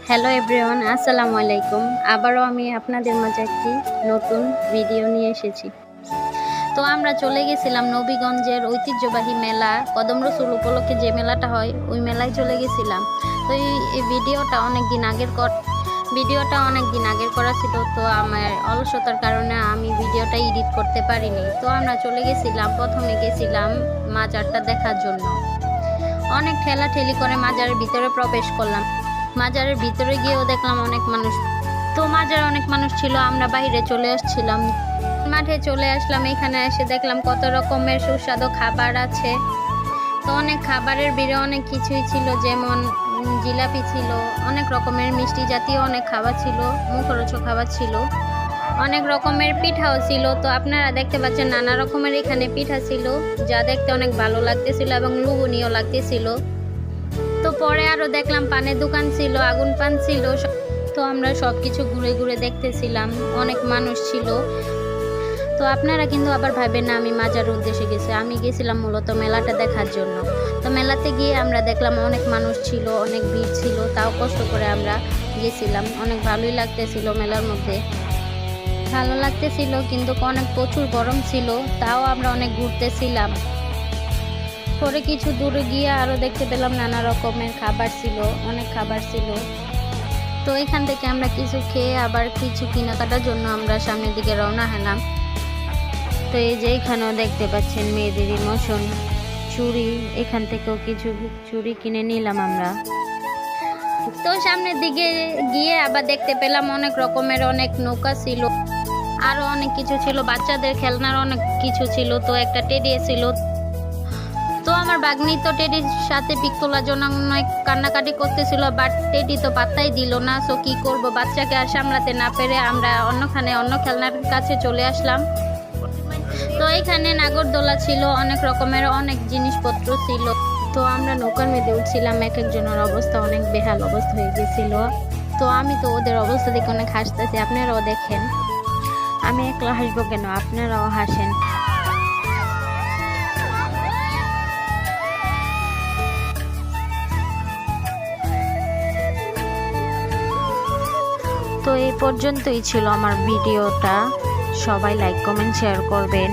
Hello everyone, আসসালামু আলাইকুম। আবারও আমি আপনাদের মাঝে একটি নতুন ভিডিও নিয়ে এসেছি। তো আমরা চলে গেছিলাম নবীগঞ্জের ঐতিহ্যবাহী মেলা কদম রসুল উপলক্ষে যে মেলাটা হয় ওই মেলায় চলে গেছিলাম। তো এই ভিডিওটা অনেক দিন আগের করা ছিল। তো আমার অলসতার কারণে আমি ভিডিওটা এডিট করতে পারিনি। তো আমরা চলে গেছিলাম, প্রথমে গেছিলাম মাজারটা দেখার জন্য। অনেক ঠেলাঠেলি করে মাজারের ভিতরে প্রবেশ করলাম। মাজারের ভিতরে গিয়েও দেখলাম অনেক মানুষ। তো মাজারে অনেক মানুষ ছিল, আমরা বাইরে চলে আসছিলাম, মাঠে চলে আসলাম। এখানে এসে দেখলাম কত রকমের সুস্বাদু খাবার আছে। তো অনেক খাবারের ভিড়ে অনেক কিছুই ছিল, যেমন জিলাপি ছিল, অনেক রকমের মিষ্টি জাতীয় অনেক খাবার ছিল, মুখরোচক খাবার ছিল, অনেক রকমের পিঠাও ছিল। তো আপনারা দেখতে পাচ্ছেন নানা রকমের এখানে পিঠা ছিল, যা দেখতে অনেক ভালো লাগতেছিল এবং লোভনীয় লাগতেছিল। তো পরে আরও দেখলাম পানের দোকান ছিল, আগুন পান ছিল। তো আমরা সব কিছু ঘুরে ঘুরে দেখতেছিলাম, অনেক মানুষ ছিল। তো আপনারা কিন্তু আবার ভাবেন না আমি মাজার উদ্দেশ্যে গেছি, আমি গেছিলাম মূলত মেলাটা দেখার জন্য। তো মেলাতে গিয়ে আমরা দেখলাম অনেক মানুষ ছিল, অনেক ভিড় ছিল, তাও কষ্ট করে আমরা গেছিলাম। অনেক ভালোই লাগতেছিল, মেলার মধ্যে ভালো লাগতেছিল, কিন্তু অনেক প্রচুর গরম ছিল, তাও আমরা অনেক ঘুরতেছিলাম। পরে কিছু দূরে গিয়ে আরও দেখতে পেলাম নানা রকমের খাবার ছিল, অনেক খাবার ছিল। তো এখান থেকে আমরা কিছু খেয়ে আবার কিছু কেনাকাটার জন্য আমরা সামনের দিকে রওনা হলাম। তো এই যে এখানেও দেখতে পাচ্ছেন মেয়েদের ইমোশন চুড়ি, এখান থেকেও কিছু চুড়ি কিনে নিলাম আমরা। তো সামনের দিকে গিয়ে আবার দেখতে পেলাম অনেক রকমের অনেক নৌকা ছিল, আরও অনেক কিছু ছিল, বাচ্চাদের খেলনার অনেক কিছু ছিল। তো একটা টেডি ছিল। তো আমার বাগ্নি তো টেডির সাথে পিক তোলার জন্য অনেক কান্নাকাটি করতেছিল, বাট টেডি তো পাত্তাই দিল না। সো কি করব, বাচ্চাকে আর সামলাতে না পেরে আমরা অন্য খেলনার কাছে চলে আসলাম। তো এখানে নাগরদোলা ছিল, অনেক রকমের অনেক জিনিসপত্র ছিল। তো আমরা নৌকার মধ্যে উঠছিলাম, এক একজনের অবস্থা অনেক বেহাল অবস্থা হয়ে গেছিল। তো আমি তো ওদের অবস্থা দেখে অনেক হাসতেছি, আপনারাও দেখেন। আমি একলা হাসবো কেন, আপনারাও হাসেন। তো এই পর্যন্তই ছিল আমার ভিডিওটা। সবাই লাইক কমেন্ট শেয়ার করবেন।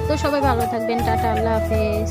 তো সবাই ভালো থাকবেন। টাটা, আল্লাহ হাফেজ।